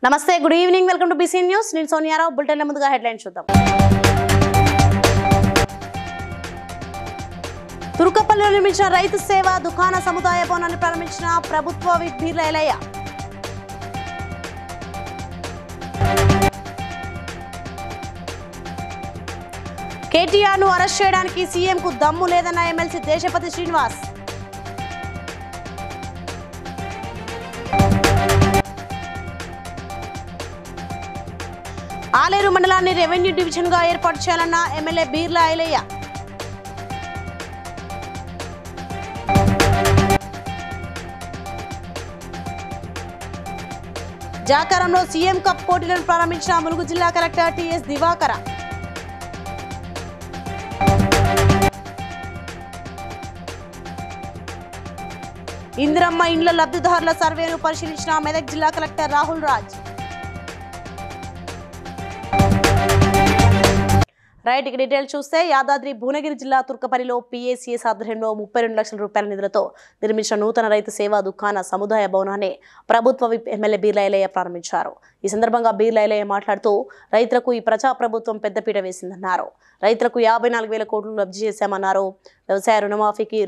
నమస్తే, good evening, welcome to BC news. నేను Sonia Rao. Bulletin ముందుగా హెడ్లైన్స్ చూద్దాం. తుర్కపల్లిలో నిర్మించిన రైతు సేవా దుకాణ సముదాయ భవనాన్ని ప్రారంభించిన ప్రభుత్వ విప్ బీర్లా ఐలయ్య. కేటీఆర్ ను అరెస్ట్ చేయడానికి సీఎంకు దమ్ము లేదన్న ఎమ్మెల్సీ దేశపతి శ్రీనివాస్. ఆలేరు మండలాన్ని రెవెన్యూ డివిజన్ గా ఏర్పాటు చేయాలన్న ఎమ్మెల్యే బీర్లా ఐలయ్య. జాకారంలో సీఎం కప్ పోటీలను ప్రారంభించిన ములుగు జిల్లా కలెక్టర్ టిఎస్ దివాకర. ఇందిరమ్మ ఇండ్ల లబ్ధిదారుల సర్వేను పరిశీలించిన మెదక్ జిల్లా కలెక్టర్ రాహుల్ రాజ్. రైట్, ఇక డీటెయిల్స్ చూస్తే యాదాద్రి భువనగిరి జిల్లా తుర్కపల్లిలో పీఏసీఎస్ ఆధ్వర్యంలో 32 లక్షల రూపాయల నిధులతో నిర్మించిన నూతన రైతు సేవా దుకాణ సముదాయ భవనాన్ని ప్రభుత్వ విప్ ఎమ్మెల్యే బీర్లా ఐలయ్య ప్రారంభించారు. ఈ సందర్భంగా బీర్లా ఐలయ్య మాట్లాడుతూ రైతులకు ఈ ప్రజాప్రభుత్వం పెద్దపీట వేసిందన్నారు. రైతులకు 54,000 కోట్లు లబ్ధి చేశామన్నారు. వ్యవసాయ రుణమాఫీకి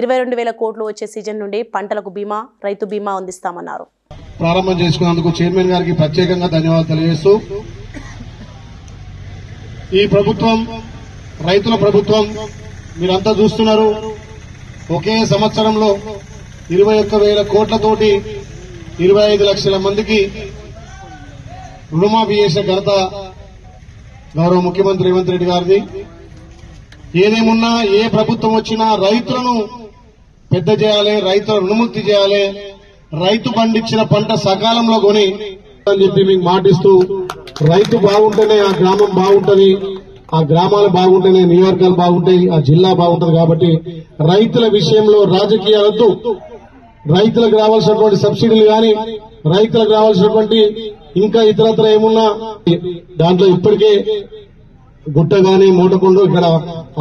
22,000 కోట్లు వచ్చే సీజన్ నుండి పంటలకు బీమా, రైతు బీమా అందిస్తామన్నారు. ప్రారంభం చేసుకున్నందుకు చైర్మన్ గారికి ప్రత్యేకంగా ధన్యవాదాలు తెలియజేస్తూ, ఈ ప్రభుత్వం రైతుల ప్రభుత్వం మీరంతా చూస్తున్నారు. ఒకే సంవత్సరంలో 21,000 కోట్లతోటి 25 లక్షల మందికి రుణమాఫీ చేసే ఘనత గౌరవ ముఖ్యమంత్రి రేవంత్ రెడ్డి గారిది. ఏదేమున్నా ఏ ప్రభుత్వం వచ్చినా రైతులను పెద్ద చేయాలి, రైతుల రుణముక్తి చేయాలి, రైతు పండించిన పంట సకాలంలో కొని అని చెప్పి మీకు మాటిస్తూ, రైతు బాగుంటేనే ఆ గ్రామం బాగుంటది, ఆ గ్రామాలు బాగుంటేనే నియోజకవర్గాలు బాగుంటాయి, ఆ జిల్లా బాగుంటది. కాబట్టి రైతుల విషయంలో రాజకీయాలతో రైతులకు రావాల్సినటువంటి సబ్సిడీలు గాని, రైతులకు రావాల్సినటువంటి ఇంకా ఇతరత్ర ఏమున్నా దాంట్లో ఇప్పటికే గుట్ట గాని, మోటకొండ, ఇక్కడ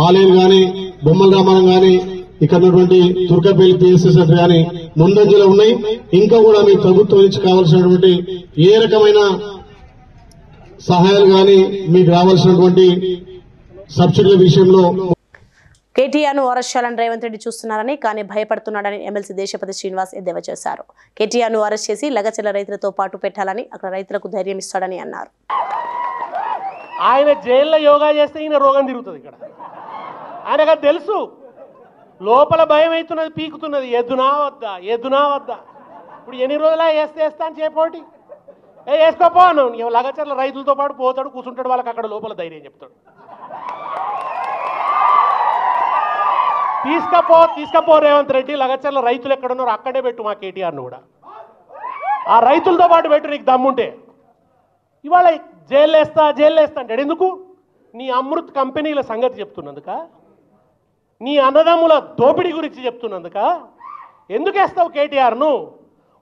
ఆలేరు గాని, బొమ్మల రామారం గాని, ఇక్కడ ఉన్నటువంటి తుర్కపల్లి పిఎస్ఎస్ గాని ముందంజలో ఉన్నాయి. ఇంకా కూడా మీ ప్రభుత్వం నుంచి కావాల్సినటువంటి ఏ రకమైన సహాయాలు గాని, మీకు రావాల్సినటువంటి సబ్సిడీల విషయంలో కేటీఆర్ ను అరెస్ట్ చేయాలని రేవంత్ రెడ్డి చూస్తున్నారని, కానీ భయపడుతున్నాడని ఎమ్మెల్సీ దేశపతి శ్రీనివాస్ ఎద్దేవా చేశారు. కేటీఆర్ ను అరెస్ట్ చేసి లగచర్ల రైతులతో పాటు పెట్టాలని, అక్కడ రైతులకు ధైర్యం ఇస్తాడని అన్నారు. ఆయన జైల్లో యోగా చేస్తే ఈయన రోగం తిరుగుతుంది. ఇక్కడ ఆయనకు తెలుసు, లోపల భయం అవుతున్నది, పీకుతున్నది, ఎద్దునా వద్దా, ఎద్దునా వద్దా. ఇప్పుడు ఎన్ని రోజులా వేస్తా అని చెప్పోటి వేసుకోపో అన్నావు. లగచర్ల రైతులతో పాటు పోతాడు, కూర్చుంటాడు, వాళ్ళకి అక్కడ లోపల ధైర్యం చెప్తాడు. తీసుకపో రేవంత్ రెడ్డి, లగచర్ల రైతులు ఎక్కడున్నారు అక్కడే పెట్టు మా కేటీఆర్ను కూడా. ఆ రైతులతో పాటు పెట్టు నీకు దమ్ముంటే. ఇవాళ జైలు వేస్తా అంటాడు. ఎందుకు? నీ అమృత్ కంపెనీల సంగతి చెప్తున్నందుక, నీ అన్నదమ్ముల దోపిడీ గురించి చెప్తున్నందుక. ఎందుకు వేస్తావు కేటీఆర్ను?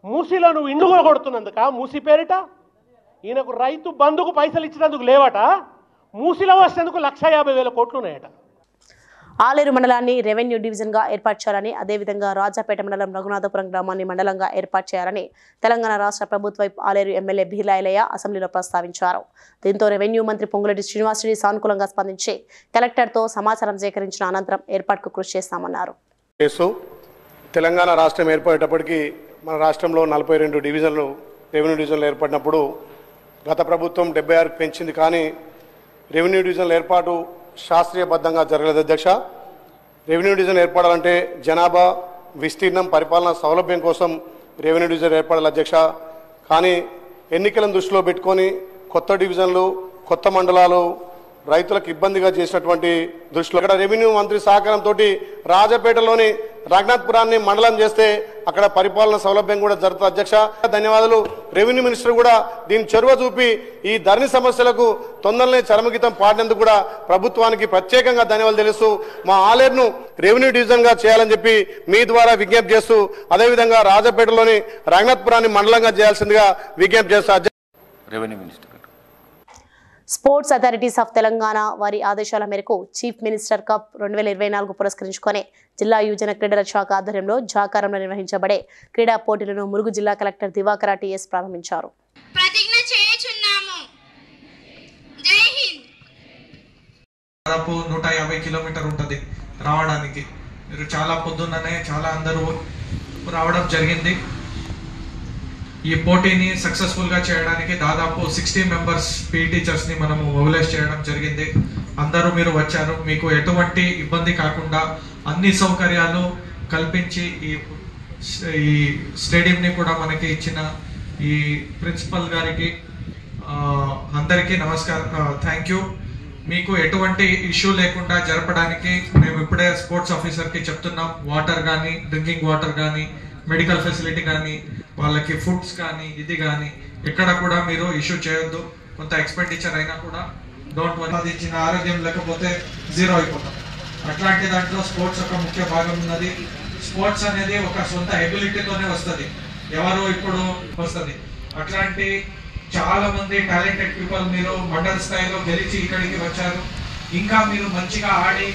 మూసీలో నువ్వు ఇండ్లు కూడా కొడుతున్నందుక, మూసీ పేరిట. ఈయనకు రైతు బంధుకు పైసలు ఇచ్చినందుకు లేవట, మూసీలో వచ్చేందుకు 150,000 కోట్లు ఉన్నాయట. ఆలేరు మండలాన్ని రెవెన్యూ డివిజన్ గా ఏర్పాటు చేయాలని, అదేవిధంగా రాజాపేట మండలం రఘునాథపురం గ్రామాన్ని మండలంగా ఏర్పాటు చేయాలని తెలంగాణ రాష్ట్ర ప్రభుత్వ ఆలేరు ఎమ్మెల్యే బీర్లా ఐలయ్య అసెంబ్లీలో ప్రస్తావించారు. దీంతో రెవెన్యూ మంత్రి పొంగులేటి శ్రీనివాసరెడ్డి సానుకూలంగా స్పందించి కలెక్టర్తో సమాచారం సేకరించిన అనంతరం ఏర్పాటుకు కృషి చేస్తామన్నారు. తెలంగాణ రాష్ట్రం ఏర్పడేటప్పటికీ మన రాష్ట్రంలో 42 డివిజన్లు రెవెన్యూ డివిజన్లు ఏర్పడినప్పుడు గత ప్రభుత్వం 76 పెంచింది. కానీ రెవెన్యూ డివిజన్ల ఏర్పాటు శాస్త్రీయబద్ధంగా జరగలేదు అధ్యక్ష. రెవెన్యూ డివిజన్ ఏర్పడాలంటే జనాభా, విస్తీర్ణం, పరిపాలన సౌలభ్యం కోసం రెవెన్యూ డివిజన్ ఏర్పడాలి అధ్యక్ష. కానీ ఎన్నికలను దృష్టిలో పెట్టుకొని కొత్త డివిజన్లు, కొత్త మండలాలు రైతులకు ఇబ్బందిగా చేసినటువంటి దృష్టిలో అక్కడ రెవెన్యూ మంత్రి సహకారంతో రాజపేటలోని రఘునాథపురాన్ని మండలం చేస్తే అక్కడ పరిపాలన సౌలభ్యం కూడా జరుగుతుంది అధ్యక్ష. ధన్యవాదాలు. రెవెన్యూ మినిస్టర్ కూడా దీని చొరవ చూపి ఈ ధరణి సమస్యలకు తొందరనే చరమగీతం పాడినందుకు కూడా ప్రభుత్వానికి ప్రత్యేకంగా ధన్యవాదాలు తెలుస్తూ మా ఆలేరును రెవెన్యూ డివిజన్ గా చేయాలని చెప్పి మీ ద్వారా విజ్ఞప్తి చేస్తూ, అదేవిధంగా రాజపేటలోని రఘునాథపురాన్ని మండలంగా చేయాల్సిందిగా విజ్ఞప్తి చేస్తూ revenue minister. Sports authorities of Telangana వారి ఆదేశాల మేరకు చీఫ్ మినిస్టర్ కప్ 2024 పురస్కరించుకొని జిల్లా యువజన క్రీడల శాఖ ఆధ్వర్యంలో జాకారంలో నిర్వహించబడే క్రీడా పోటీలను ములుగు జిల్లా కలెక్టర్ దివాకర టీఎస్ ప్రారంభించారు. ప్రతిజ్ఞ చేయుచున్నాము. జై హింద్. దాదాపు 150 కిలోమీటర్ ఉంటుంది రావడానికి. మీరు చాలా పొద్దున్ననే చాలా అందరూ రావడం జరిగింది. ఈ పోటీని సక్సెస్ఫుల్గా చేయడానికి దాదాపు 60 మెంబర్స్ పీఈ టీచర్స్ని మనము మొబిలైజ్ చేయడం జరిగింది. అందరూ మీరు వచ్చారు. మీకు ఎటువంటి ఇబ్బంది కాకుండా అన్ని సౌకర్యాలు కల్పించి ఈ స్టేడియంని కూడా మనకి ఇచ్చిన ఈ ప్రిన్సిపల్ గారికి అందరికీ నమస్కారం, థ్యాంక్ యూ. మీకు ఎటువంటి ఇష్యూ లేకుండా జరపడానికి మేము ఇప్పుడే స్పోర్ట్స్ ఆఫీసర్కి చెప్తున్నాం. వాటర్ కానీ, డ్రింకింగ్ వాటర్ కానీ, మెడికల్ ఫెసిలిటీ కానీ, వాళ్ళకి ఫుడ్స్ కానీ, ఇది కానీ ఎక్కడ కూడా మీరు ఇష్యూ చేయొద్దు. కొంత ఎక్స్పెండిచర్ అయినా కూడా డోంట్ వరీ. అది ఇచ్చిన ఆరోగ్యం లేకపోతే జీరో అయిపోతాం. అట్లాంటి దాంట్లో స్పోర్ట్స్ ఒక ముఖ్య భాగం ఉన్నది. స్పోర్ట్స్ అనేది ఒక సొంత ఎబిలిటీతోనే వస్తుంది, ఎవరు ఇప్పుడు వస్తుంది. అట్లాంటి చాలా మంది టాలెంటెడ్ పీపుల్ మీరు మండల స్థాయిలో గెలిచి ఇక్కడికి వచ్చారు. ఇంకా మీరు మంచిగా ఆడి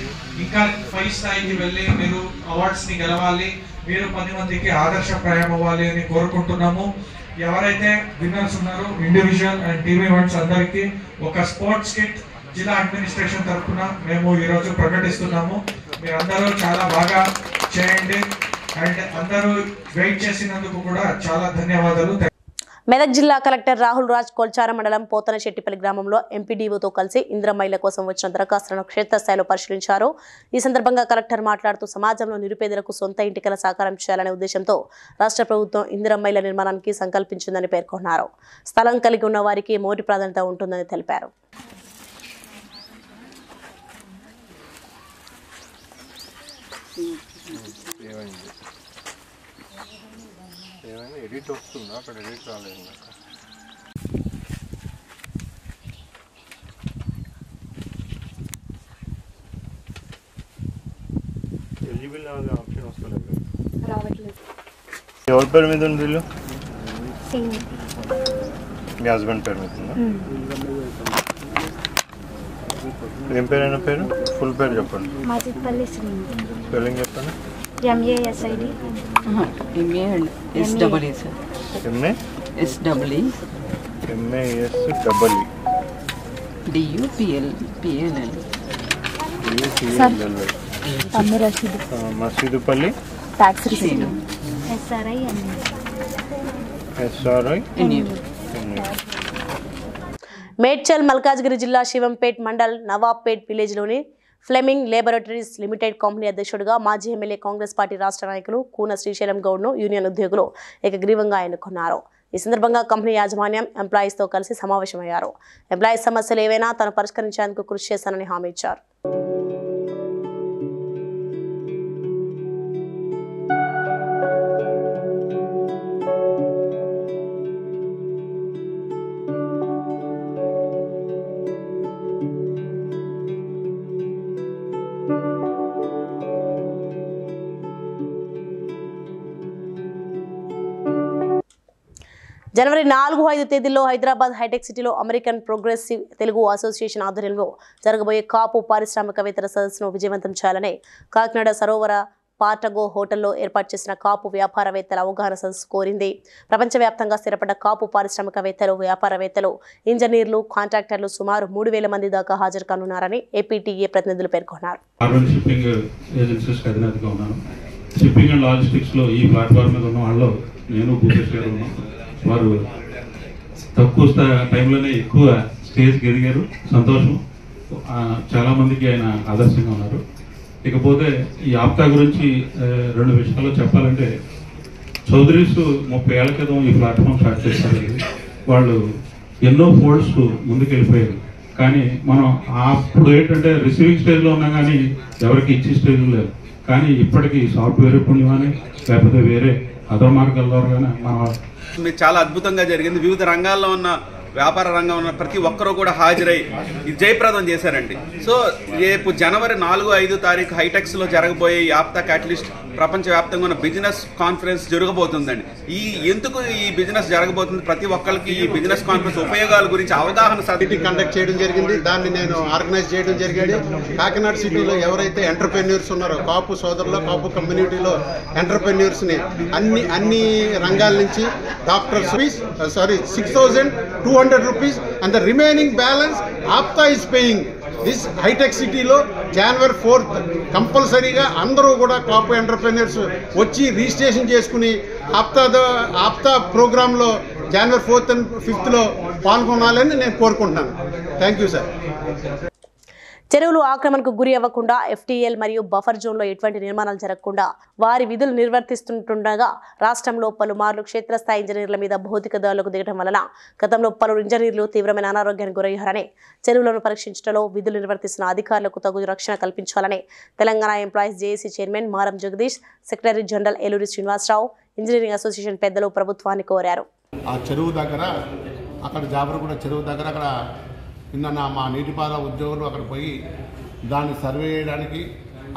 ఇంకా పై స్థాయికి వెళ్ళి మీరు అవార్డ్స్ని గెలవాలి. మీరు 10 మందికి ఆదర్శప్రాయం అవ్వాలి అని కోరుకుంటున్నాము. ఎవరైతే విన్నర్స్ ఉన్నారో ఇండివిజువల్ అండ్ టీమ్ ఈవెంట్స్ అందరికీ ఒక స్పోర్ట్స్ కిట్ జిల్లా అడ్మినిస్ట్రేషన్ తరఫున మేము ఈరోజు ప్రకటిస్తున్నాము. మీరందరూ చాలా బాగా చేయండి అండ్ అందరూ వెయిట్ చేసినందుకు కూడా చాలా ధన్యవాదాలు. మెదక్ జిల్లా కలెక్టర్ రాహుల్ రాజ్ కొల్చార మండలం పోతనశెట్టిపల్లి గ్రామంలో ఎంపీడీఓతో కలిసి ఇందిరమ్మ ఇళ్ల కోసం వచ్చిన దరఖాస్తులను క్షేత్రస్థాయిలో పరిశీలించారు. ఈ సందర్భంగా కలెక్టర్ మాట్లాడుతూ సమాజంలో నిరుపేదలకు సొంత ఇంటికల సాకారం చేయాలనే ఉద్దేశంతో రాష్ట్ర ప్రభుత్వం ఇందిరమ్మ ఇళ్ల నిర్మాణానికి సంకల్పించిందని పేర్కొన్నారు. స్థలం కలిగి ఉన్న వారికి మొదటి ప్రాధాన్యత ఉంటుందని తెలిపారు. ఎడిట్ వస్తుందా? అక్కడ ఎడిట్ రాలేదు. ఎలిజిబుల్ ఆప్షన్ వస్తలేదు. ఎవరి పేరు మీద ఉంది ఇల్లు? మీ హస్బెండ్ పేరు మీద ఉందా? ఏం పేరు అయినా పేరు? ఫుల్ పేరు చెప్పండి. స్పెల్లింగ్ చెప్పండి. MASID MASEE sir. MASEE DUPLPLL మసీదుపల్లి SRI. Medchal Malkajgiri జిల్లా శివంపేట్ మండల్ నవాబ్పేట్ విలేజ్లోని ఫ్లెమింగ్ లేబొరేటరీస్ లిమిటెడ్ కంపెనీ అధ్యక్షుడిగా మాజీ ఎమ్మెల్యే కాంగ్రెస్ పార్టీ రాష్ట్ర నాయకులు కూన శ్రీశైలం గౌడ్ను యూనియన్ ఉద్యోగులు ఏకగ్రీవంగా ఎన్నుకున్నారు. ఈ సందర్భంగా కంపెనీ యాజమాన్యం ఎంప్లాయీస్తో కలిసి సమావేశమయ్యారు. ఎంప్లాయీస్ సమస్యలు ఏవైనా తాను పరిష్కరించేందుకు కృషి చేశానని హామీ ఇచ్చారు. జనవరి 4-5 తేదీల్లో హైదరాబాద్ హైటెక్ సిటీలో అమెరికన్ ప్రోగ్రెసివ్ తెలుగు అసోసియేషన్ ఆధ్వర్యంలో జరగబోయే కాపు పారిశ్రామికవేత్తల సదస్సును విజయవంతం చేయాలని కాకినాడ సరోవర పార్టగో హోటల్లో ఏర్పాటు చేసిన కాపు వ్యాపారవేత్తల అవగాహన సదస్సు కోరింది. ప్రపంచవ్యాప్తంగా స్థిరపడ్డ కాపు పారిశ్రామికవేత్తలు, వ్యాపారవేత్తలు, ఇంజనీర్లు, కాంట్రాక్టర్లు సుమారు 3000 మంది దాకా హాజరు కానున్నారని ఏపీటీఏ ప్రతినిధులు పేర్కొన్నారు. షిప్పింగ్ అండ్ లాజిస్టిక్స్లో ఈ ప్లాట్ఫామ్ మీద ఉన్న వాళ్ళు నేను భూపేష్ గారు ఉన్నాం. వారు తక్కువ టైంలోనే ఎక్కువ స్టేజ్కి ఎదిగారు. సంతోషం. చాలామందికి ఆయన ఆదర్శంగా ఉన్నారు. ఇకపోతే ఈ ఆప్తా గురించి 2 విషయాల్లో చెప్పాలంటే, చౌదరీస్ 30 ఏళ్ల క్రితం ఈ ప్లాట్ఫామ్ స్టార్ట్ చేశారు. వాళ్ళు ఎన్నో ఫోల్డ్స్ ముందుకెళ్ళిపోయారు. కానీ మనం అప్పుడు ఏంటంటే రిసీవింగ్ స్టేజ్లో ఉన్నా కానీ ఎవరికి ఇచ్చే స్టేజ్లో లేదు. కానీ ఇప్పటికీ సాఫ్ట్వేర్ పుణ్యమని లేకపోతే వేరే అదర్ మార్గాల ద్వారా కానీ మన చాలా అద్భుతంగా జరిగింది. వివిధ రంగాల్లో ఉన్న వ్యాపార రంగం ఉన్న ప్రతి ఒక్కరూ కూడా హాజరై జయప్రదం చేశారండి. సో రేపు జనవరి 4-5 తారీఖు హైటెక్స్లో జరగబోయే ఈ ఆప్తా క్యాటలిస్ట్ ప్రపంచవ్యాప్తంగా ఉన్న బిజినెస్ కాన్ఫరెన్స్ జరగబోతుందండి. ఎందుకు ఈ బిజినెస్ జరగబోతుంది, ప్రతి ఒక్కరికి ఈ బిజినెస్ కాన్ఫరెన్స్ ఉపయోగాల గురించి అవగాహన కండక్ట్ చేయడం జరిగింది. దాన్ని నేను ఆర్గనైజ్ చేయడం జరిగింది. కాకినాడ సిటీలో ఎవరైతే ఎంటర్ప్రెన్యూర్స్ ఉన్నారో, కాపు సోదరులు, కాపు కమ్యూనిటీలో ఎంటర్ప్రెన్యూర్స్ని అన్ని రంగాల నుంచి doctors 6000 200 rupees and the remaining balance APTA is paying. This హైటెక్ సిటీలో January 4th కంపల్సరీగా అందరూ కూడా కాపు ఎంటర్ప్రెన్యూర్స్ వచ్చి రిజిస్ట్రేషన్ చేసుకుని ఆప్తా ప్రోగ్రాంలో January 4th and 5th పాల్గొనాలని నేను కోరుకుంటున్నాను. Thank you sir. చెరువులు ఆక్రమణకు గురి అవ్వకుండా FTL మరియు బఫర్ జోన్లో ఎటువంటి నిర్మాణాలు జరగకుండా వారి విధులు నిర్వర్తిస్తుండగా రాష్ట్రంలో పలుమార్లు క్షేత్రస్థాయి ఇంజనీర్ల మీద భౌతిక దాడులకు దిగడం వలన గతంలో పలువురు ఇంజనీర్లు తీవ్రమైన అనారోగ్యానికి గురయ్యారని చెరువులను పరీక్షించడంలో విధులు నిర్వర్తిస్తున్న అధికారులకు తగు రక్షణ కల్పించాలని Telangana employees JAC chairman Maram Jagadish, secretary general Eluri Srinivasarao, engineering association పెద్దలు ప్రభుత్వాన్ని కోరారు. ఆ చెరువు దగ్గర అక్కడ జాబర్గూడ చెరువు దగ్గర అక్కడ నిన్న మా నీటిపారుదల ఉద్యోగులు అక్కడ పోయి దాన్ని సర్వే చేయడానికి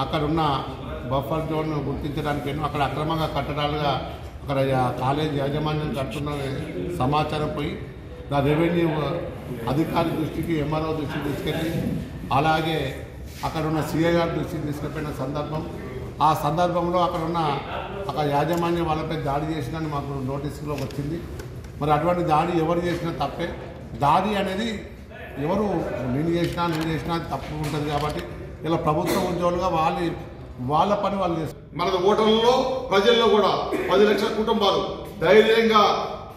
అక్కడ ఉన్న బఫర్ జోన్ను గుర్తించడానికి అక్కడ అక్రమంగా కట్టడాలుగా అక్కడ కాలేజ్ యాజమాన్యం కడుతున్న సమాచారం పోయి నా రెవెన్యూ అధికారి దృష్టికి MRO దృష్టికి తీసుకెళ్ళి అలాగే అక్కడ ఉన్న CA గారి దృష్టికి తీసుకెళ్ళిన సందర్భం ఆ సందర్భంలో అక్కడ యాజమాన్యం వాళ్ళపై దాడి చేసినని మాకు నోటీసులో వచ్చింది. మరి అటువంటి దాడి ఎవరు చేసినా తప్పే. దాడి అనేది ఎవరు నేను చేసినా తప్పు ఉంటుంది కాబట్టి ఇలా ప్రభుత్వ ఉద్యోగులుగా వాళ్ళ పని వాళ్ళు చేస్తారు. మన ఓటర్లలో ప్రజల్లో కూడా 10 లక్షల కుటుంబాలు ధైర్యంగా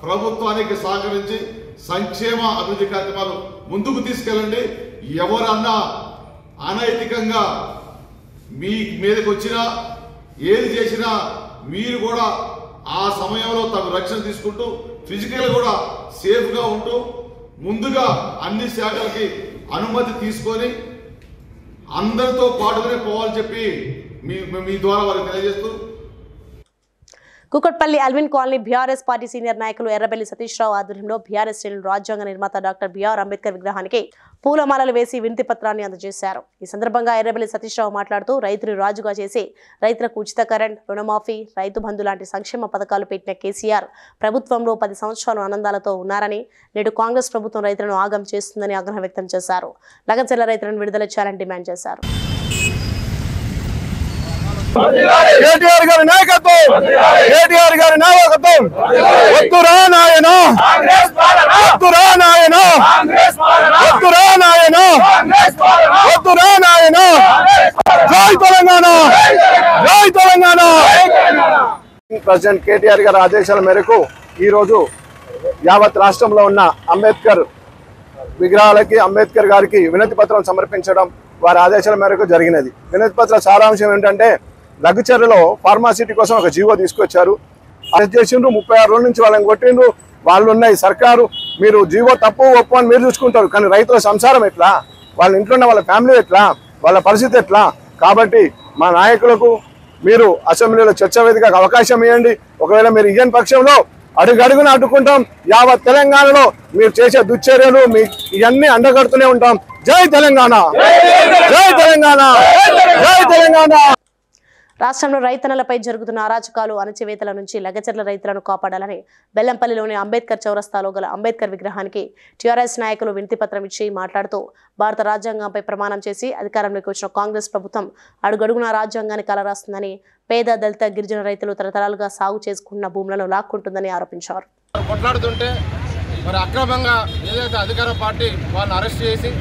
ప్రభుత్వానికి సహకరించి సంక్షేమ అభివృద్ధి కార్యక్రమాలు ముందుకు తీసుకెళ్ళండి. ఎవరన్నా అనైతికంగా మీ మీదకి వచ్చినా ఏది చేసినా మీరు కూడా ఆ సమయంలో తమ రక్షణ తీసుకుంటూ ఫిజికల్ కూడా సేఫ్గా ఉంటూ ముందుగా అన్ని శాఖలకి అనుమతి తీసుకొని అందరితో పాటుగానే పోవాలని చెప్పి మీ ద్వారా వారికి తెలియజేస్తూ Kukatpally Alvin colony BRS party senior నాయకులు ఎర్రబెల్లి సతీష్ రావు ఆధ్వర్యంలో బీఆర్ఎస్ శ్రేణులు రాజ్యాంగ నిర్మాత డాక్టర్ బిఆర్ అంబేద్కర్ విగ్రహానికి పూలమాలలు వేసి వినతి పత్రాన్ని అందజేశారు. ఈ సందర్భంగా ఎర్రబెల్లి సతీష్ రావు మాట్లాడుతూ రైతును రాజుగా చేసి రైతులకు ఉచిత కరెంట్, రుణమాఫీ, రైతు బంధు లాంటి సంక్షేమ పథకాలు పెట్టిన కేసీఆర్ ప్రభుత్వంలో 10 సంవత్సరాలు ఆనందాలతో ఉన్నారని, నేడు కాంగ్రెస్ ప్రభుత్వం రైతులను ఆగం చేస్తుందని ఆగ్రహం వ్యక్తం చేశారు. లగచర్ల రైతులను విడుదల చేయాలని డిమాండ్ చేశారు. కేటీఆర్ గారి నాయకత్వం, కేటీఆర్ గారి నాయకత్వం, వద్దురా నాయన, వద్దురా నాయన, వద్దురా నాయన, వద్దురా నాయన, జై తెలంగాణ, జై తెలంగాణ. ప్రెసిడెంట్ కేటీఆర్ గారి ఆదేశాల మేరకు ఈరోజు యావత్ రాష్ట్రంలో ఉన్న అంబేద్కర్ విగ్రహాలకి అంబేద్కర్ గారికి వినతి పత్రం సమర్పించడం వారి ఆదేశాల మేరకు జరిగినది. వినతి పత్ర సారాంశం ఏంటంటే లగ్గుచర్లలో ఫార్మాసిటీ కోసం ఒక జీవో తీసుకొచ్చారు. అరెస్ట్ చేసిండ్రు, 36 రోజుల నుంచి వాళ్ళని కొట్టిండ్రు. వాళ్ళు ఉన్నాయి సర్కారు, మీరు జీవో తప్పు ఒప్పు అని మీరు చూసుకుంటారు, కానీ రైతుల సంసారం ఎట్లా, వాళ్ళ ఇంట్లో ఉన్న వాళ్ళ ఫ్యామిలీ ఎట్లా, వాళ్ళ పరిస్థితి ఎట్లా. కాబట్టి మా నాయకులకు మీరు అసెంబ్లీలో చర్చ వేదికకు అవకాశం ఇవ్వండి. ఒకవేళ మీరు ఇయ్యని పక్షంలో అడుగడుగున అడ్డుకుంటాం. యావత్ తెలంగాణలో మీరు చేసే దుశ్చర్యలు ఇవన్నీ అండగడుతూనే ఉంటాం. జై తెలంగాణ, జై తెలంగాణ, జై తెలంగాణ. రాష్ట్రంలో రైతన్నలపై జరుగుతున్న అరాచకాలు, అణచివేతల నుంచి లగచర్ల రైతులను కాపాడాలని బెల్లంపల్లిలోని అంబేద్కర్ చౌరస్తాలో గల అంబేద్కర్ విగ్రహానికి టీఆర్ఎస్ నాయకులు వినతి పత్రం ఇచ్చి మాట్లాడుతూ భారత రాజ్యాంగంపై ప్రమాణం చేసి అధికారంలోకి వచ్చిన కాంగ్రెస్ ప్రభుత్వం అడుగడుగున రాజ్యాంగాన్ని కలరాస్తుందని, పేద దళిత గిరిజన రైతులు తరతరాలుగా సాగు చేసుకున్న భూములను లాక్కుంటుందని ఆరోపించారు. కొట్లాడుతుంటే మరి అక్రమంగా ఏదైతే అధికార పార్టీ వాళ్ళని అరెస్ట్ చేసి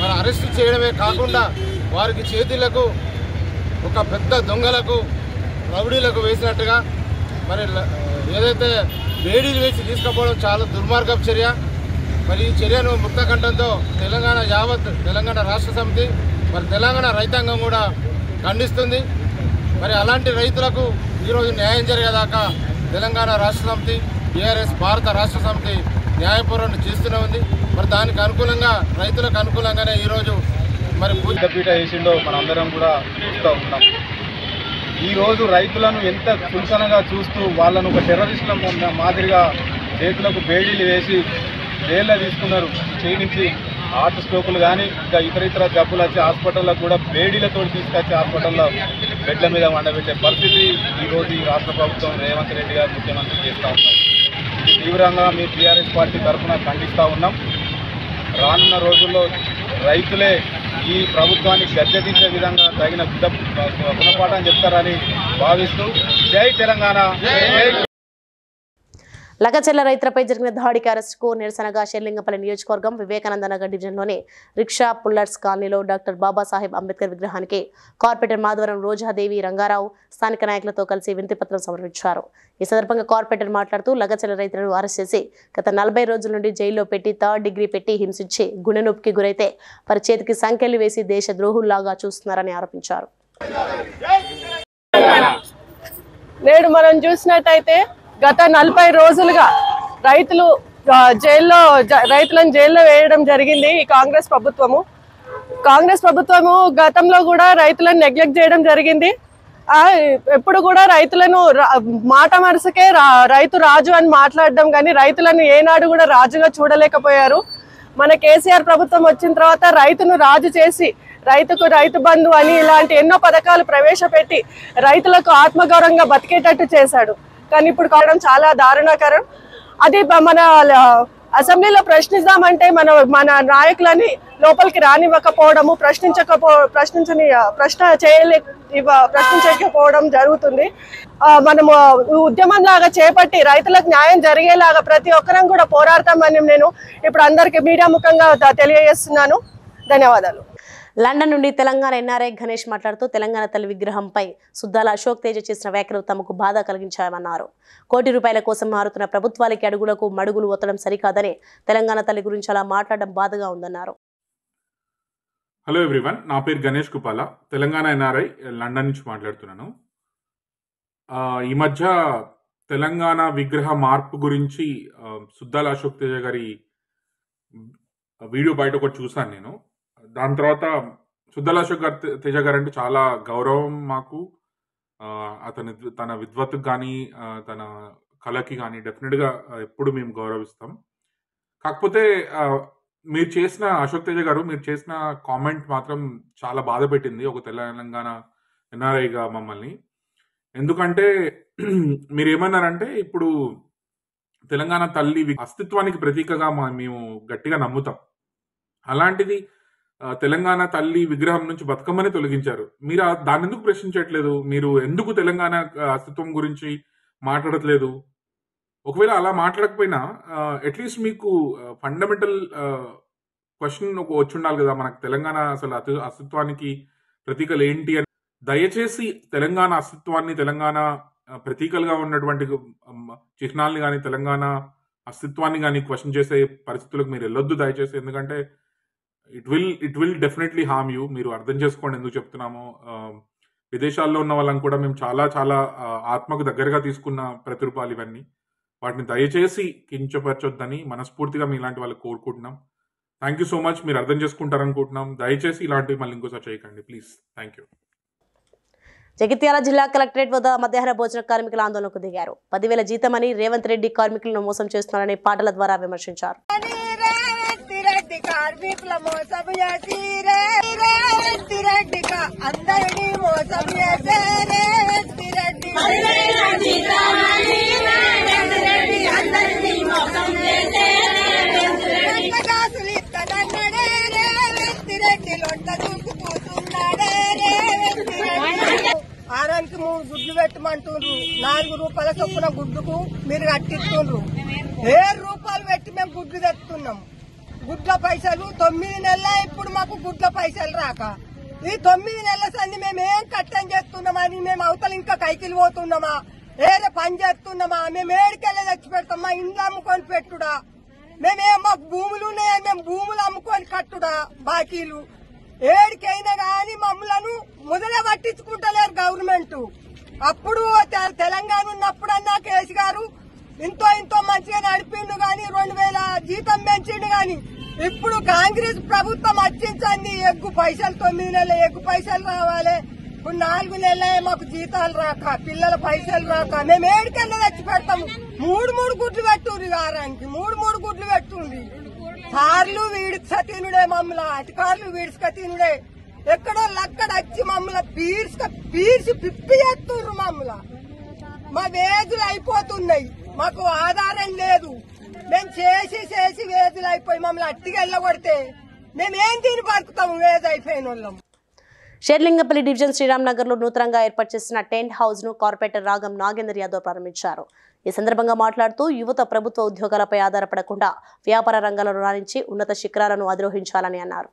మరి అరెస్ట్ చేయడమే కాకుండా వారికి చేతులకు ఒక పెద్ద దొంగలకు రౌడీలకు వేసినట్టుగా మరి ఏదైతే వేడీలు వేసి తీసుకుపోవడం చాలా దుర్మార్గపు చర్య. మరి ఈ చర్యను ముక్తకంఠంతో తెలంగాణ రాష్ట్ర సమితి మరి తెలంగాణ రైతాంగం కూడా ఖండిస్తుంది. మరి అలాంటి రైతులకు ఈరోజు న్యాయం జరిగేదాకా తెలంగాణ రాష్ట్ర సమితి, టీఆర్ఎస్ భారత రాష్ట్ర సమితి న్యాయపోరాటం చేస్తూనే ఉంది. మరి దానికి అనుకూలంగా రైతులకు అనుకూలంగానే ఈరోజు మరి పూజపీట వేసిండో మనందరం కూడా చూస్తూ ఉన్నాం. ఈరోజు రైతులను ఎంత చులకనగా చూస్తూ వాళ్ళను ఒక టెర్రరిస్టుల మాదిరిగా చేతులకు బేడీలు వేసి జైల్లో తీసుకున్నారు. చేయించి హార్ట్ స్ట్రోకులు కానీ ఇంకా ఇతర జబ్బులు వచ్చి హాస్పిటల్లో కూడా బేడీలతో తీసుకొచ్చి హాస్పిటల్లో బెడ్ల మీద వండబెట్టే పరిస్థితి ఈరోజు ఈ రాష్ట్ర ప్రభుత్వం రేవంత్ రెడ్డి గారు ముఖ్యమంత్రి చేస్తూ ఉన్నారు. ఇది తీవ్రంగా మీ టీఆర్ఎస్ పార్టీ తరఫున ఖండిస్తూ ఉన్నాం. రానున్న రోజుల్లో రైతులే ఈ ప్రభుత్వాన్ని గద్దెదించే విధంగా తగిన గుణపాఠం చెప్తారని భావిస్తూ జై తెలంగాణ. లగచెర్ల రైతులపై జరిగిన దాడికి అరెస్టుకు నిరసనగా షేర్లింగంపల్లి నియోజకవర్గం వివేకానంద నగర్ డివిజన్లోని రిక్షా పుల్లర్స్ కాలనీలో డాక్టర్ బాబాసాహెబ్ అంబేద్కర్ విగ్రహానికి కార్పొరేటర్ మాధవరం రోజాదేవి రంగారావు స్థానిక నాయకులతో కలిసి వినతిపత్రం సమర్పించారు. ఈ సందర్భంగా కార్పొరేటర్ మాట్లాడుతూ లగచెర్ల రైతులను అరెస్ట్ చేసి గత 40 రోజుల నుండి జైల్లో పెట్టి 3rd డిగ్రీ పెట్టి హింసించి గుండె నొప్పికి గురైతే వారి చేతికి సంకెళ్లు వేసి దేశ ద్రోహుల్లాగా చూస్తున్నారని ఆరోపించారు. నేడు మనం చూసినట్టయితే గత 40 రోజులుగా రైతులను జైల్లో వేయడం జరిగింది ఈ కాంగ్రెస్ ప్రభుత్వము గతంలో కూడా రైతులను నెగ్లెక్ట్ చేయడం జరిగింది. ఎప్పుడు కూడా రైతులను మాట మనసుకే రైతు రాజు అని మాట్లాడడం కానీ రైతులను ఏనాడు కూడా రాజుగా చూడలేకపోయారు. మన కేసీఆర్ ప్రభుత్వం వచ్చిన తర్వాత రైతును రాజు చేసి రైతుకు రైతు బంధు అని ఇలాంటి ఎన్నో పథకాలు ప్రవేశపెట్టి రైతులకు ఆత్మగౌరవంగా బతికేటట్టు చేశాడు. కానీ ఇప్పుడు కావడం చాలా దారుణకరం. అది మన అసెంబ్లీలో ప్రశ్నిద్దామంటే మన నాయకులని లోపలికి రానివ్వకపోవడము, ప్రశ్నించకపోవడం జరుగుతుంది. మనము ఉద్యమం లాగా చేపట్టి రైతులకు న్యాయం జరిగేలాగా ప్రతి ఒక్కరం కూడా పోరాడతామని నేను ఇప్పుడు అందరికీ మీడియా ముఖంగా తెలియజేస్తున్నాను. ధన్యవాదాలు. లండన్ నుండి తెలంగాణ ఎన్ఆర్ఐ గణేష్ మాట్లాడుతూ తెలంగాణ తల్లి విగ్రహంపై సుద్దాల అశోక్ తేజ చేసిన వ్యాఖ్యలు తమకు బాధ కలిగించాయన్నారు. కోటి రూపాయల కోసం మారుతున్న ప్రభుత్వాలకి అడుగులకు మడుగులు ఒత్తడం సరికాదని, తెలంగాణ తల్లి గురించి అలా మాట్లాడడం బాధగా ఉందన్నారు. హలో ఎవ్రీవన్, నా పేరు గణేష్ కుపాల, తెలంగాణ ఎన్ఆర్ఐ లండన్ నుంచి మాట్లాడుతున్నాను. ఈ మధ్య తెలంగాణ విగ్రహ మార్పు గురించి సుద్దాల అశోక్ తేజ గారి వీడియో బయట ఒకటి చూసాను నేను. దాని తర్వాత సుద్దాల అశోక్ తేజ గారు అంటే చాలా గౌరవం మాకు. తన విద్వత్తుకు కానీ తన కళకి కానీ డెఫినెట్గా ఎప్పుడు మేము గౌరవిస్తాం. కాకపోతే మీరు చేసిన అశోక్ తేజ గారు మీరు చేసిన కామెంట్ మాత్రం చాలా బాధ పెట్టింది ఒక తెలంగాణ ఎన్ఆర్ఐగా మమ్మల్ని. ఎందుకంటే మీరు ఏమన్నారంటే ఇప్పుడు తెలంగాణ తల్లి అస్తిత్వానికి ప్రతీకగా మేము గట్టిగా నమ్ముతాం. అలాంటిది తెలంగాణ తల్లి విగ్రహం నుంచి బతుకమ్మని తొలగించారు. మీరు దాన్ని ఎందుకు ప్రశ్నించట్లేదు? మీరు ఎందుకు తెలంగాణ అస్తిత్వం గురించి మాట్లాడట్లేదు? ఒకవేళ అలా మాట్లాడకపోయినా అట్లీస్ట్ మీకు ఫండమెంటల్ క్వశ్చన్ వచ్చి ఉండాలి కదా, మనకు తెలంగాణ అసలు అస్తిత్వానికి ప్రతీకలు ఏంటి అని. దయచేసి తెలంగాణ అస్తిత్వాన్ని, తెలంగాణ ప్రతీకలుగా ఉన్నటువంటి చిహ్నాల్ని కానీ తెలంగాణ అస్తిత్వాన్ని కానీ క్వశ్చన్ చేసే పరిస్థితులకు మీరు వెళ్ళొద్దు దయచేసి. ఎందుకంటే it will definitely harm you. మీరు అర్థం చేసుకోండి ఎందుకు చెప్తున్నామో. విదేశాల్లో ఉన్న వాళ్ళని కూడా మేము చాలా చాలా ఆత్మకు దగ్గరగా తీసుకున్న ప్రతిరూపాలు ఇవన్నీ. వాటిని దయచేసి కించపరచొద్దని మనస్ఫూర్తిగా మీ ఇలాంటి వాళ్ళకి కోరుకుంటున్నాం. Thank you so much. మీరు అర్థం చేసుకుంటారనుకుంటున్నాం. దయచేసి ఇలాంటివి మళ్ళీ ఇంకోసారి చేయకండి ప్లీజ్. Thank you. జగిత్యాల జిల్లా కలెక్టరేట్ వద్ద మధ్యాహ్న భోజన కార్మికుల ఆందోళనకు దిగారు. 10,000 జీతమని రేవంత్ రెడ్డి కార్మికులను మోసం చేస్తున్నారని పాటల ద్వారా విమర్శించారు. కార్మికుల మోసం చేసి రేవంత్ రెడ్డి అందరినీ మోసం చేసే రేవంత్ రెడ్డి గాసులు ఇస్తానన్నాడే రేవంత్ రెడ్డి లొట్ట చూసుకుపోతున్నాడే రేవంత్ రెడ్డి. ఆరానికి 3 గుడ్లు పెట్టమంటుండ్రు. 4 రూపాయల చొప్పున గుడ్డుకు మీరు కట్టిస్తుండ్రు. 7 రూపాయలు పెట్టి మేము గుడ్లు తెస్తున్నాం. గుడ్ల పైసలు 9 నెలల ఇప్పుడు మాకు గుడ్ల పైసలు రాక ఈ 9 నెలల సంది మేమేం కట్టం చేస్తున్నామని మేము అవతల ఇంకా కైకిలు పోతున్నామా, ఏదో పని చేస్తున్నామా, మేము ఏడికెళ్ళి తెచ్చి పెడతామా, ఇండ్లు అమ్ముకొని పెట్టుడా, మేమేం మాకు భూములు ఉన్నాయని మేము భూములు అమ్ముకొని కట్టుడా బాకీలు. ఏడికైనా కానీ మమ్మలను మొదలే పట్టించుకుంటలేరు గవర్నమెంట్. అప్పుడు తెలంగాణ ఉన్నప్పుడన్నా కేసీ గారు ఇంతో మంచిగా నడిపిండు గాని 2,000 జీతం పెంచిండు గాని ఇప్పుడు కాంగ్రెస్ ప్రభుత్వం వచ్చించండి ఎగ్గు పైసలు 9 నెలల ఎగ్గు పైసలు రావాలి. ఇప్పుడు 4 నెలలే మాకు జీతాలు రాక పిల్లల పైసలు రాక మేము ఏడికెళ్ళి తెచ్చి పెడతాము. 3 గుడ్లు పెట్టుండ్రి వారానికి 3 గుడ్లు పెట్టుండ్రి. సార్లు వీడిస్క తినుడే మమ్మల్ని, అధికారులు వీడిస్క తినుడే. ఎక్కడో లక్కడ వచ్చి మమ్మల్ని పీర్చి పిప్పి చేస్తుండ్రు. మమ్మల్ని మా వేజులు అయిపోతున్నాయి, మాకు ఆధారం లేదు. మేము చేసి వేజులు అయిపోయి మమ్మల్ని అట్టిగా వెళ్ళగొడితే మేమేం తిని బతుకుతాము వేజ్ అయిపోయిన వాళ్ళం. షేర్లింగంపల్లి డివిజన్ శ్రీరామ్ నగర్ లో నూతనంగా ఏర్పాటు చేసిన టెంట్ హౌస్ ను కార్పొరేటర్ రాగం నాగేందర్ యాదవ్ ప్రారంభించారు. ఈ సందర్భంగా మాట్లాడుతూ యువత ప్రభుత్వ ఉద్యోగాలపై ఆధారపడకుండా వ్యాపార రంగంలో రాణించి ఉన్నత శిఖరాలను అధిరోహించాలని అన్నారు.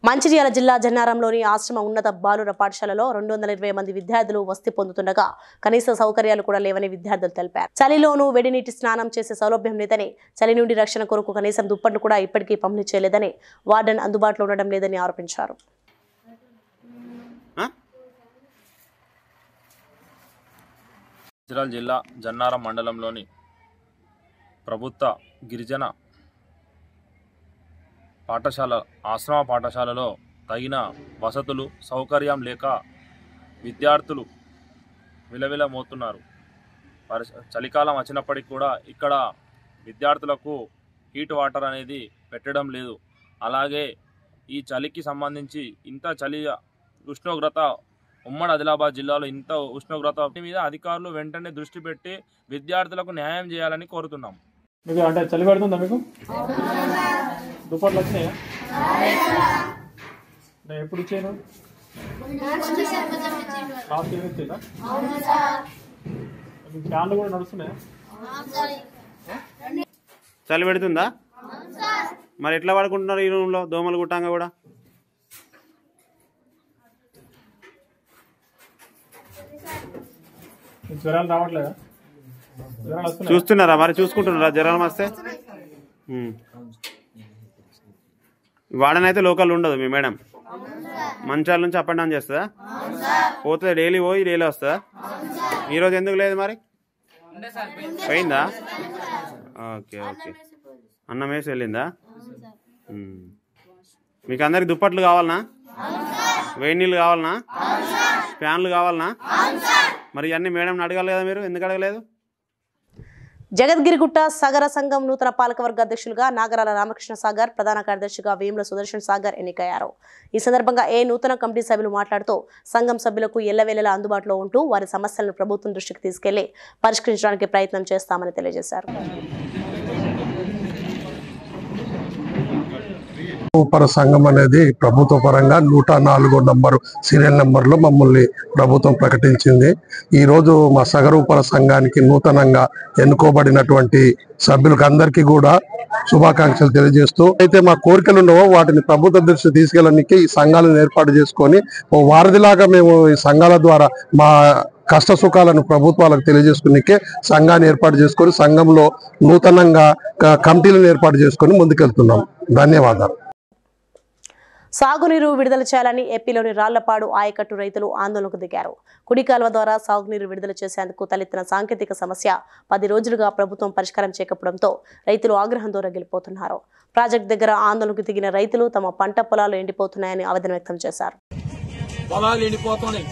మంచిర్యాల జిల్లా జన్నారంలోని ఆశ్రమ ఉన్నత బాలుర పాఠశాలలో 220 మంది విద్యార్థులు వసతి పొందుతుండగా కనీస సౌకర్యాలు కూడా లేవని విద్యార్థులు తెలిపారు. చలిలోనూ వేడినీటి స్నానం చేసే సౌలభ్యం లేదని, చలి నుండి రక్షణ కొరకు కనీసం దుప్పట్లు కూడా ఇప్పటికీ పంపిణీ చేయలేదని, వార్డెన్ అందుబాటులో ఉండడం లేదని ఆరోపించారు. మంచిర్యాల జిల్లా జన్నారం మండలంలోని ప్రభుత్వ గిరిజన ఆశ్రమ పాఠశాలలో తగిన వసతులు సౌకర్యం లేక విద్యార్థులు విలవిలమవుతున్నారు. చలికాలం వచ్చినప్పటికీ కూడా ఇక్కడ విద్యార్థులకు హీట్ వాటర్ అనేది పెట్టడం లేదు. అలాగే ఈ చలికి సంబంధించి ఇంత చలి ఉష్ణోగ్రత ఉమ్మడి ఆదిలాబాద్ జిల్లాలో ఇంత ఉష్ణోగ్రత మీద అధికారులు వెంటనే దృష్టి పెట్టి విద్యార్థులకు న్యాయం చేయాలని కోరుతున్నాం. మీకు అంటే చలి పెడుతుందా? మీకు దుప్పట్లు వచ్చినాయా? ఎప్పుడు ఇచ్చాను? ఫ్యాన్లు కూడా నడుస్తున్నాయా? చలి పెడుతుందా? మరి ఎట్లా పడుకుంటున్నారు ఈ రూమ్లో దోమలు కుట్టాంగా కూడా? జ్వరాలు రావట్లేదా? చూస్తున్నారా? మరి చూసుకుంటున్నారా జ్వరాలు వస్తే? వాడనైతే లోకల్ ఉండదు మీ మేడం? మంచాల నుంచి అప్ అండ్ డౌన్ చేస్తుందా? పోతుంది డైలీ పోయి డైలీ వస్తుందా? ఈరోజు ఎందుకు లేదు మరి? పోయిందా? Okay okay. అన్నం వేసి వెళ్ళిందా? మీకు అందరికి దుప్పట్లు కావాలనా? వేడి నీళ్ళు కావాలనా? ఫ్యాన్లు కావాలనా? మరి ఇవన్నీ మేడం అడగాలి కదా, మీరు ఎందుకు అడగలేదు? జగద్గిరిగుట్ట సగర సంఘం నూతన పాలకవర్గ అధ్యక్షులుగా నాగరాల రామకృష్ణ సాగర్, ప్రధాన కార్యదర్శిగా వేముల సుదర్శన్ సాగర్ ఎన్నికయ్యారు. ఈ సందర్భంగా నూతన కమిటీ సభ్యులు మాట్లాడుతూ సంఘం సభ్యులకు ఎల్లవేళలా అందుబాటులో ఉంటూ వారి సమస్యలను ప్రభుత్వం దృష్టికి తీసుకెళ్లి పరిష్కరించడానికి ప్రయత్నం చేస్తామని తెలియజేశారు. ఉపర సంఘం అనేది ప్రభుత్వ పరంగా 104 నంబరు సీరియల్ నెంబర్లో మమ్మల్ని ప్రభుత్వం ప్రకటించింది. ఈ రోజు మా సగర ఉపర సంఘానికి నూతనంగా ఎన్నుకోబడినటువంటి సభ్యులకు అందరికీ కూడా శుభాకాంక్షలు తెలియజేస్తూ అయితే మా కోరికలు ఉన్నావో వాటిని ప్రభుత్వ దృష్టి తీసుకెళ్ళడానికి ఈ సంఘాలను ఏర్పాటు చేసుకొని ఓ వారధిలాగా మేము ఈ సంఘాల ద్వారా మా కష్ట సుఖాలను ప్రభుత్వాలకు తెలియజేసుకునే సంఘాన్ని ఏర్పాటు చేసుకొని సంఘంలో నూతనంగా కమిటీలను ఏర్పాటు చేసుకొని ముందుకెళ్తున్నాం. ధన్యవాదాలు. సాగునీరు విడుదల చేయాలని ఏపీలోని రాళ్లపాడు ఆయకట్టు రైతులు ఆందోళనకు దిగారు. కుడి కాలువ ద్వారా సాగునీరు విడుదల చేసేందుకు తలెత్తిన సాంకేతిక సమస్య 10 రోజులుగా ప్రభుత్వం పరిష్కారం చేయకపోవడంతో రైతులు ఆగ్రహంతో రగిలిపోతున్నారు. ప్రాజెక్టు దగ్గర ఆందోళనకు దిగిన రైతులు తమ పంట పొలాలు ఎండిపోతున్నాయని ఆవేదన వ్యక్తం చేశారు. పొలాలు ఎండిపోతున్నాయి,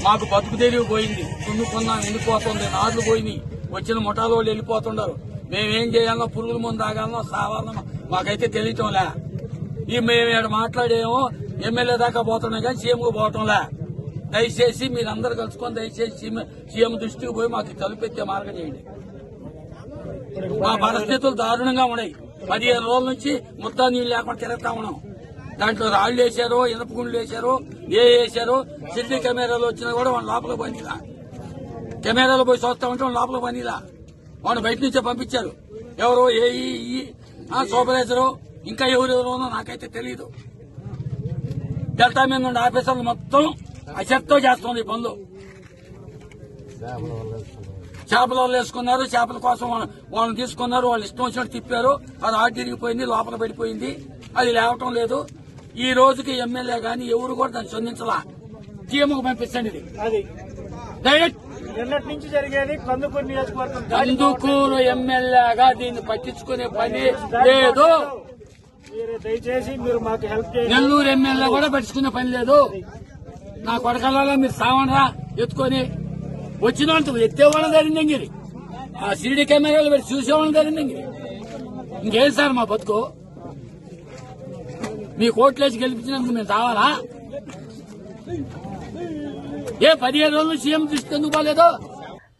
మాకు బతుకు తెరివి పోయింది, దున్నుకున్నాం ఎండిపోతుంది, నాట్లు పోయినాయి, వచ్చిన ముఠాలు వాళ్ళు వెళ్ళిపోతున్నారు. మేమేం చేయాలన్నా పురుగుల ముందు ఆగాలన్నా సావాలన్నా మాకైతే తెలియటంలే. ఈ మేము మాట్లాడేమో ఎమ్మెల్యే దాకా పోతున్నాయి కానీ సీఎంకు పోవటంలే. దయచేసి మీరందరూ కలుసుకొని దయచేసి సీఎం దృష్టికి పోయి మాకు తలుపెత్తే మార్గం చేయండి. మా పరిస్థితులు దారుణంగా ఉన్నాయి. 15 రోజుల నుంచి ముద్దా నీళ్ళు లేకుండా తిరుగుతా ఉన్నాం. దాంట్లో రాళ్లు వేశారు, ఇనప గుండ్లు వేశారు, వేశారు. సిటీ కెమెరాలు వచ్చినా కూడా వాళ్ళ లోపల పనిలా. కెమెరాలు పోయి చూస్తా ఉంటే వాళ్ళ లోపల పనిలా. వాళ్ళు బయట నుంచే పంపించారు. ఎవరో సూపర్వైజరు ఇంకా ఎవరెవరోనో నాకైతే తెలీదు. డెల్టా మీద నుండి ఆఫీసర్లు మొత్తం అశక్తో చేస్తుంది పనులు. చేపల వాళ్ళు వేసుకున్నారు, చేపల కోసం వాళ్ళని తీసుకున్నారు, వాళ్ళు ఇష్టం వచ్చినట్టు తిప్పారు. అది ఆట తిరిగిపోయింది, లోపల పడిపోయింది, అది లేవటం లేదు. ఈ రోజుకి ఎమ్మెల్యే గాని ఎవరు కూడా దాన్ని స్పందించలా. సీఎంకు పంపించండి. ఇది డైరెక్ట్ నిన్నటి నుంచి జరిగేది కందుకూరు నియోజకవర్గం. కందుకూరు ఎమ్మెల్యేగా దీన్ని పట్టించుకునే పని లేదు. దయచేసి మీరు మాకు హెల్ప్ చేయండి. నెల్లూరు ఎమ్మెల్యే కూడా పట్టించుకునే పని లేదు. నా కొడకల్లా మీరు సావనరా ఎత్తుకొని వచ్చిన వాళ్ళు ఎత్తేవాళ్ళని జరిగింది. ఆ సిడి కెమెరాలు పెట్టి చూసేవాళ్ళని జరిగింది. ఇంకేం సార్ మా బతుకు? మీ కోట్లేసి గెలిపించినందుకు మేము చావాలా? 15 రోజులు సీఎం దృష్టి ఎందుకు బాగాలేదు?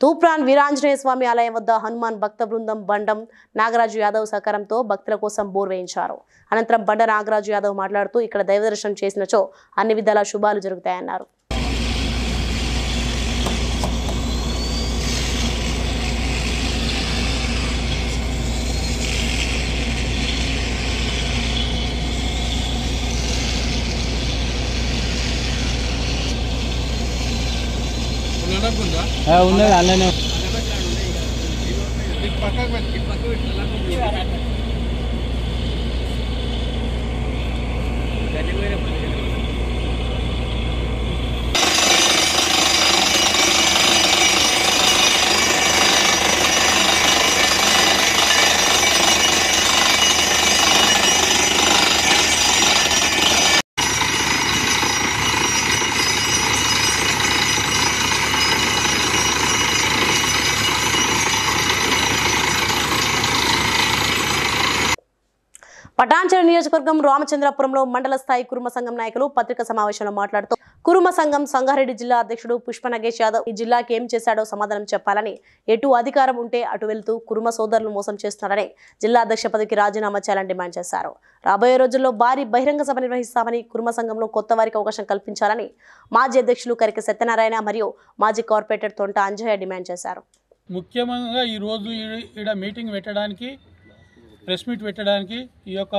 తూప్రాన్ వీరాంజనేయ స్వామి ఆలయం వద్ద హనుమాన్ భక్త బృందం బండం నాగరాజు యాదవ్ సహకారంతో భక్తుల కోసం బోర్ వేయించారు. అనంతరం బండ నాగరాజు యాదవ్ మాట్లాడుతూ ఇక్కడ దైవ దర్శనం చేసినచో అన్ని విధాల శుభాలు జరుగుతాయన్నారు. ఉన్నది అలానే పటాన్చెరు నియోజకవర్గం రామచంద్రపురంలో మండల స్థాయి కురుమ సంఘం నాయకులు పత్రికా సమావేశంలో మాట్లాడుతూ కురుమ సంఘం సంగారెడ్డి జిల్లా అధ్యక్షుడు పుష్ప నగేష్ యాదవ్ ఈ జిల్లాకి ఏం చేశాడో సమాధానం చెప్పాలని, ఎటు అధికారం ఉంటే అటు వెళ్తూ కురుమ సోదరులు మోసం చేస్తున్నారని జిల్లా అధ్యక్ష పదవికి రాజీనామా చేయాలని డిమాండ్ చేశారు. రాబోయే రోజుల్లో భారీ బహిరంగ సభ నిర్వహిస్తామని, కురుమ సంఘంలో కొత్త వారికి అవకాశం కల్పించాలని మాజీ అధ్యక్షులు కరిక సత్యనారాయణ మరియు మాజీ కార్పొరేటర్ తొంట అంజయ్య డిమాండ్ చేశారు. ముఖ్యంగా ఈ రోజు ఈడ మీటింగ్ పెట్టడానికి, ప్రెస్ మీట్ పెట్టడానికి ఈ యొక్క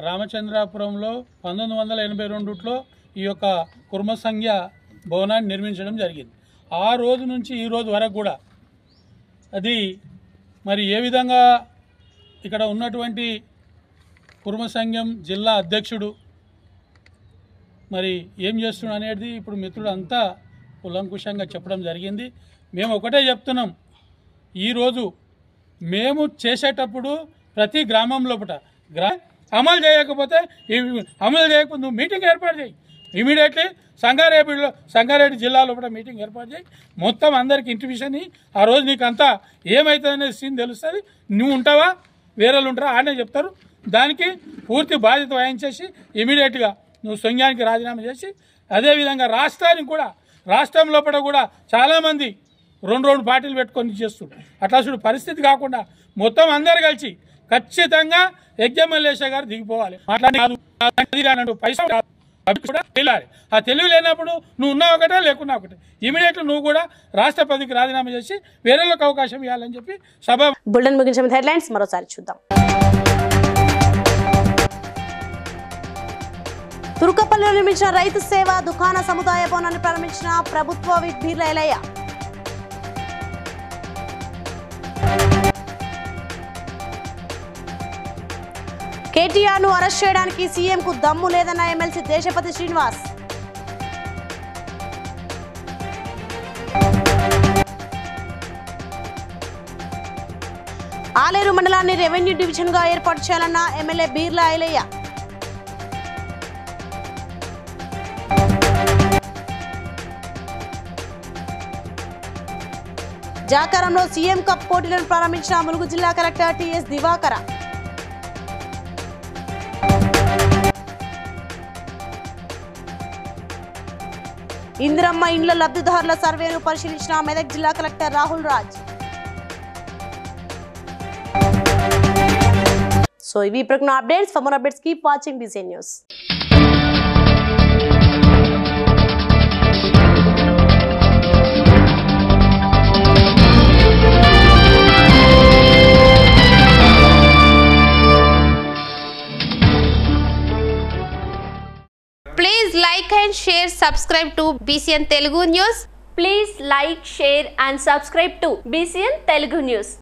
రామచంద్రాపురంలో 1982లో ఈ యొక్క కుర్మ సంఘ భవనాన్ని నిర్మించడం జరిగింది. ఆ రోజు నుంచి ఈ రోజు వరకు కూడా అది మరి ఏ విధంగా ఇక్కడ ఉన్నటువంటి కుర్మ సంఘం జిల్లా అధ్యక్షుడు మరి ఏం చేస్తున్నాడు అనేది ఇప్పుడు మిత్రుడు అంతా కులంకుశంగా చెప్పడం జరిగింది. మేము ఒకటే చెప్తున్నాం, ఈరోజు మేము చేసేటప్పుడు ప్రతి గ్రామం లోపల అమలు చేయకపోతే నువ్వు మీటింగ్ ఏర్పాటు చేయి. ఇమీడియట్లీ సంగారెడ్డి జిల్లా లోపల మీటింగ్ ఏర్పాటు చేయి. మొత్తం అందరికి ఇంటిమిషన్ ఆ రోజు నీకు అంతా ఏమవుతుంది సీన్ తెలుస్తుంది. నువ్వు ఉంటావా, వేరే వాళ్ళు ఉంటారా ఆనే చెప్తారు. దానికి పూర్తి బాధ్యత వహించేసి ఇమీడియట్గా నువ్వు సంఘానికి రాజీనామా చేసి, అదేవిధంగా రాష్ట్రానికి కూడా, రాష్ట్రం లోపల కూడా చాలామంది రెండు పార్టీలు పెట్టుకొని చేస్తుంటారు. అట్లా చూడు పరిస్థితి కాకుండా మొత్తం అందరు కలిసి ఖచ్చితంగా ఎగ్జామినేషన్ గారు దిగిపోవాలి. మాట్లాడి పైసా కూడా తెలియాలి. ఆ తెలివి లేనప్పుడు నువ్వు ఉన్నా ఒకటే లేకున్నా ఒకటే. ఇమీడియట్లీ నువ్వు కూడా రాష్ట్రపతికి రాజీనామా చేసి వేరేలకు అవకాశం ఇవ్వాలని చెప్పి సభ. బులెటిన్ ముగించే హెడ్లైన్స్ మరోసారి చూద్దాం. తుర్కపల్లిలో నిర్మించిన రైతు సేవా దుకాణ సముదాయ భవనాన్ని ప్రారంభించిన ప్రభుత్వ విప్ బీర్ల ఎల్లయ్య. కేటీఆర్ ను అరెస్ట్ చేయడానికి సీఎం కు దమ్ము లేదన్న ఎమ్మెల్సీ దేశపతి శ్రీనివాస్. ఆలేరు మండలాన్ని రెవెన్యూ డివిజన్ గా ఏర్పాటు చేయాలన్న ఎమ్మెల్యే బీర్ల ఐలయ్య. జాకారంలో సీఎం కప్ పోటీలను ప్రారంభించిన ములుగు జిల్లా కలెక్టర్ టిఎస్ దివాకర. ఇందిరమ్మ ఇండ్ల లబ్ధిదారుల సర్వేను పరిశీలించిన మెదక్ జిల్లా కలెక్టర్ రాహుల్ రాజ్. సో ఇవి ఇప్పుడు updates. For more updates keep watching BCN news. Please like and share, subscribe to BCN Telugu News. Please like, share and subscribe to BCN Telugu News.